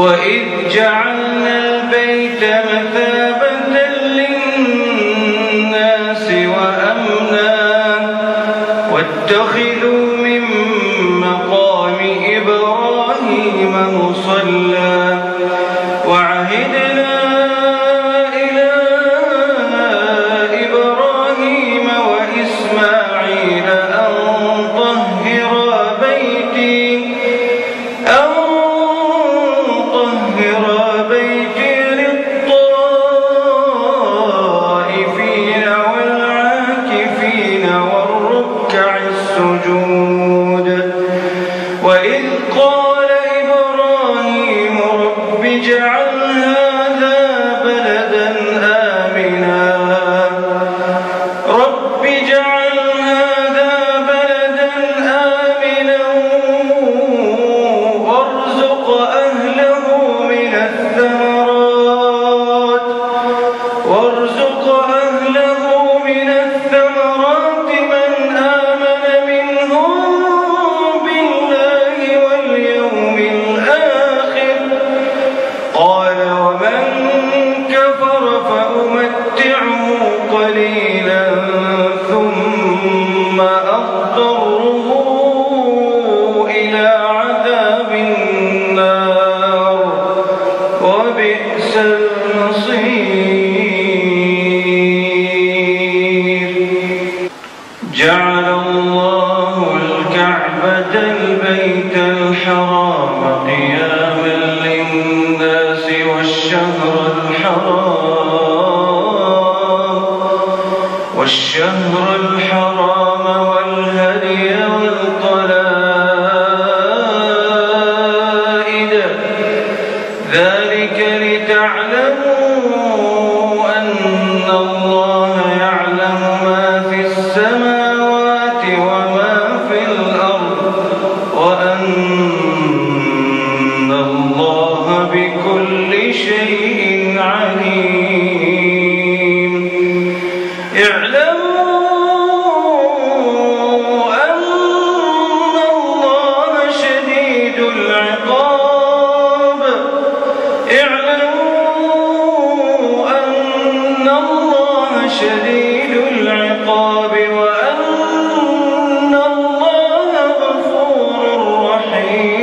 وإذ جعلنا البيت مثابة للناس وأمنا واتخذوا من مقام إبراهيم مصلى وعهدنا إلى إبراهيم وإسماعيل أن طهر بيتي للطائفين والعاكفين والركع السجود. وإذ قال إبراهيم رب اجعل هذا بلدا آمنا وارزق أهله من الثمرات من آمن منهم بالله واليوم الآخر قال ومن كفر فأمتعه قليلا ثم أضطره إلى عذاب النار وبئس المصير. جعل الله الكعبة البيت الحرام قياما للناس والشهر الحرام والهدي والقلائد ذلك لتعلموا أن الله يعلم ما في السماوات وما في الأرض وأن الله بكل شيء عليم. اعلموا أن الله شديد العقاب وأن الله غفور رحيم.